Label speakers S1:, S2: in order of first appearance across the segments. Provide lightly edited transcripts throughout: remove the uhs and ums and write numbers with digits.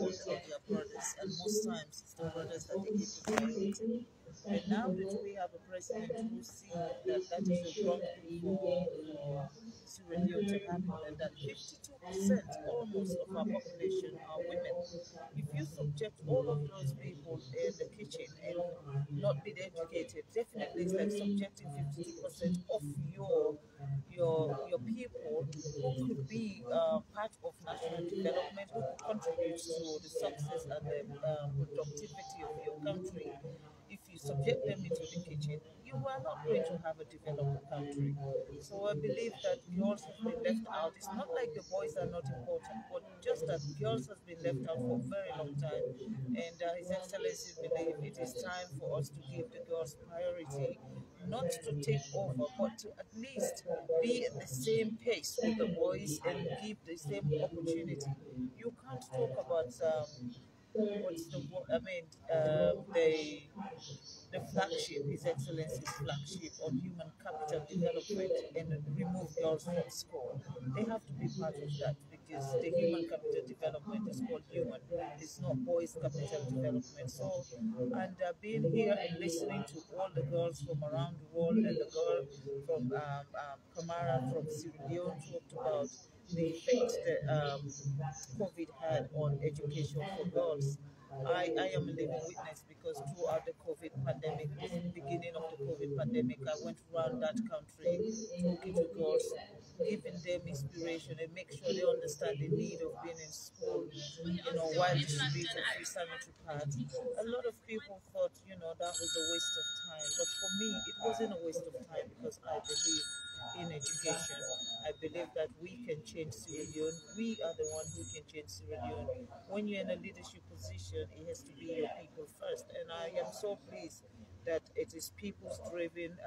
S1: of their brothers, and most times it's the brothers that they give the priority. And now that we have a president who sees that that is a wrong thing for Sierra Leone to happen, and that 52% almost of our population are women. If you subject all of those people in the kitchen and not be educated, definitely it's like subjecting 52% of your people who could be part of national development, who could contribute to the success and the productivity of your country. If you subject them into the kitchen, you are not going to have a developed country. So I believe that girls have been left out. It's not like the boys are not important, but just that girls has been left out for a very long time. And His Excellency believe it is time for us to give the girls priority, not to take over, but to at least be at the same pace with the boys and give the same opportunity. You can't talk about what's the word? I mean, the flagship, His Excellency's flagship on human capital development, and remove girls from school. They have to be part of that because the human capital development is called human. It's not boys capital development. So, and being here and listening to all the girls from around the world, and the girl from Kamara from Sierra Leone talked about the effect that COVID had on education for girls. I am a living witness because throughout the COVID pandemic, this beginning of the COVID pandemic, I went around that country talking to girls, giving them inspiration and make sure they understand the need of being in school, while distributing free sanitary pads. A lot of people thought, that was a waste of time. But for me, it wasn't a waste of time because I believe in education. I believe that we can change Sierra Leone. We are the one who can change Sierra Leone. When you're in a leadership position, it has to be your people first. And I am so pleased that it is people's-driven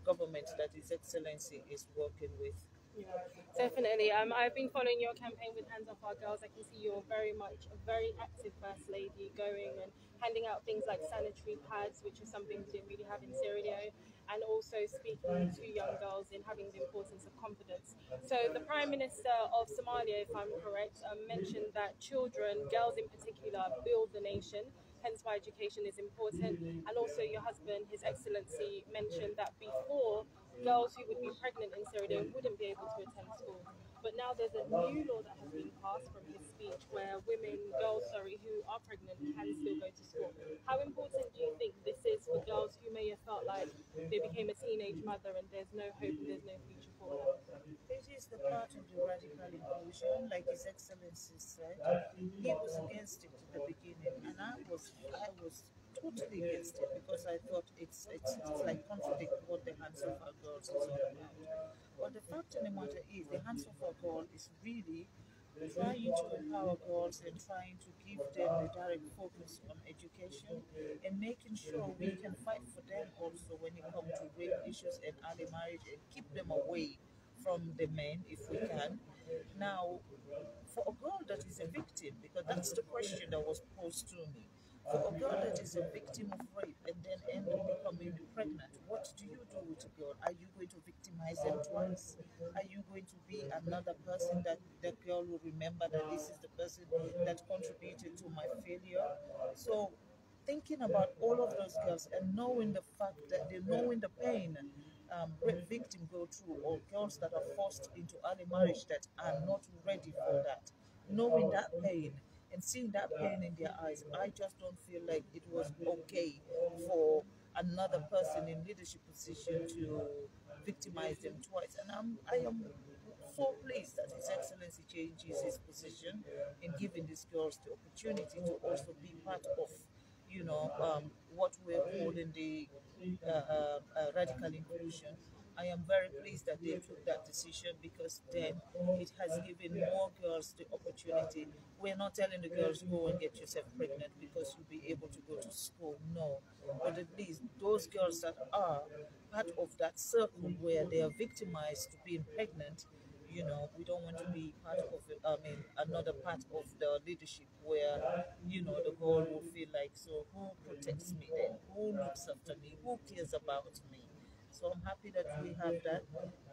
S1: government that His Excellency is working with.
S2: Yeah, definitely. I've been following your campaign with Hands Off Our Girls. I can see you're very much a very active First Lady, going and handing out things like sanitary pads, which is something we didn't really have in Sierra Leone, and also speaking to young girls in having the importance of confidence. So the Prime Minister of Somalia, if I'm correct, mentioned that children, girls in particular, build the nation. Hence why education is important. And also your husband, His Excellency, mentioned that before, girls who would be pregnant in Sierra Leone wouldn't be able to attend school. But now there's a new law that has been passed from his speech where girls, who are pregnant can still go to school. How important do you think this is for girls who may have felt like they became a teenage mother and there's no hope and there's no future for them?
S1: It is the part of the radical inclusion, like His Excellency said. He was against it at the beginning, and I was totally against it because I thought it's like contradict what the Hands of Our Girls is all about. But the fact of the matter is, the Hands of Our Girl is really trying to empower girls and trying to give them the direct focus on education and making sure we can fight for them also when it comes to rape issues and early marriage, and keep them away from the men if we can. Now, for a girl that is a victim, because that's the question that was posed to me. For a girl that is a victim of rape and then end up becoming pregnant, what do you do with a girl? Are you going to victimize them twice? Are you going to be another person that the girl will remember that this is the person that contributed to my failure? So thinking about all of those girls and knowing the fact that they knowing the pain rape victims go through, or girls that are forced into early marriage that are not ready for that, knowing that pain and seeing that pain in their eyes, I just don't feel like it was okay for another person in leadership position to victimize them twice. And I am so pleased that His Excellency changes his position in giving these girls the opportunity to also be part of, what we're calling the radical inclusion. I am very pleased that they took that decision because then it has given more girls the opportunity. We're not telling the girls go and get yourself pregnant because you'll be able to go to school. No, but at least those girls that are part of that circle where they are victimized to being pregnant, we don't want to be part of it. I mean, another part of the leadership where, the girl will feel like, so who protects me then? Who looks after me? Who cares about me? So I'm happy that we have that.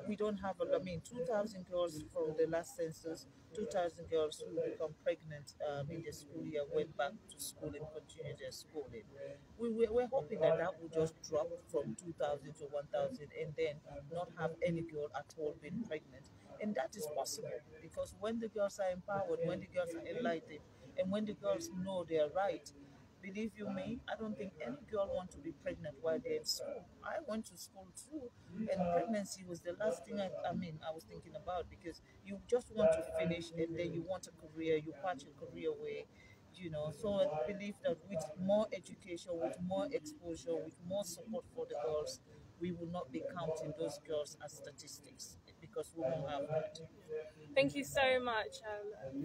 S1: We don't have, 2,000 girls from the last census, 2,000 girls who become pregnant in the school year went back to school and continued their schooling. We're hoping that that will just drop from 2,000 to 1,000 and then not have any girl at all being pregnant. And that is possible because when the girls are empowered, when the girls are enlightened, and when the girls know they are right, believe you me, I don't think any girl wants to be pregnant while they're in school. I went to school too, and pregnancy was the last thing I was thinking about because you just want to finish and then you want a career, you part your career away, you know. So I believe that with more education, with more exposure, with more support for the girls, we will not be counting those girls as statistics because we won't have that.
S2: Thank you so much,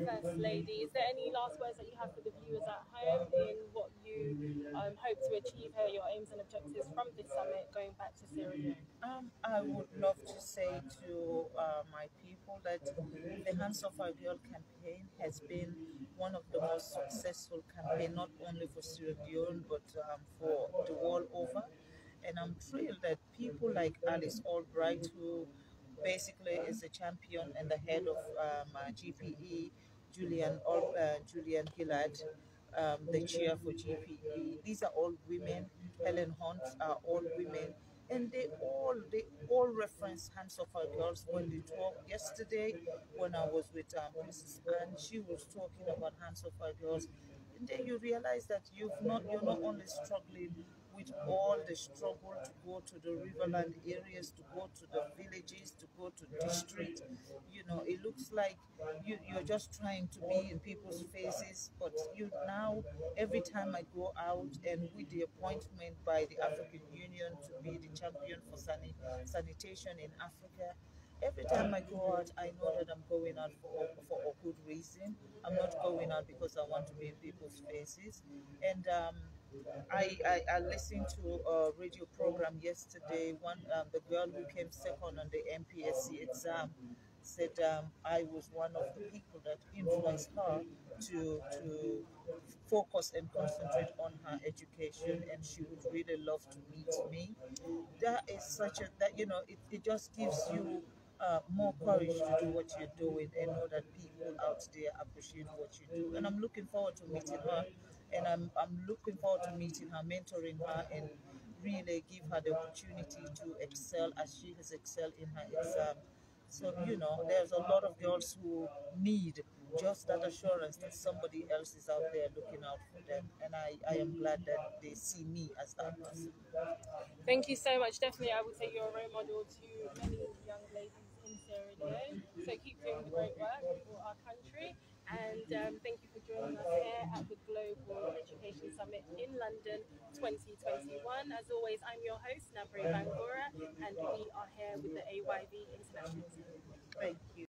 S2: First Lady. Is there any last words that you have for the viewers at home in what you hope to achieve here, your aims and objectives from this summit going back to Sierra Leone?
S1: I would love to say to my people that the Hands of Our Girl campaign has been one of the most successful campaign, not only for Sierra Leone, but for the world over. And I'm thrilled that people like Alice Albright, who basically is a champion and the head of GPE, Julian Gillard, the chair for GPE. These are all women. Helen Hunt are all women, and they all reference Hands of Our Girls when they talk. Yesterday, when I was with Mrs. Anne, she was talking about Hands of Our Girls, and then you realize that you're not only struggling with all the struggle to go to the riverland areas, to go to the villages, to go to district. You know, it looks like you're just trying to be in people's faces, but you now, every time I go out and with the appointment by the African Union to be the champion for sanitation in Africa, every time I go out, I know that I'm going out for a good reason. I'm not going out because I want to be in people's faces. And I listened to a radio program yesterday. The girl who came second on the MPSC exam said I was one of the people that influenced her to focus and concentrate on her education, and she would really love to meet me. That is such a that it just gives you more courage to do what you're doing and know that people out there appreciate what you do. And I'm looking forward to meeting her, and I'm looking forward to meeting her, mentoring her, and really give her the opportunity to excel as she has excelled in her exam. So, there's a lot of girls who need just that assurance that somebody else is out there looking out for them. And I am glad that they see me as that person.
S2: Thank you so much. Definitely, I would say you're a role model to many young ladies in Sierra Leone. So keep doing the great work for our country. And thank you for joining us here at the Global Education Summit in London 2021. As always, I'm your host, Nabri Bangora, and we are here with the AYV International team.
S1: Thank you.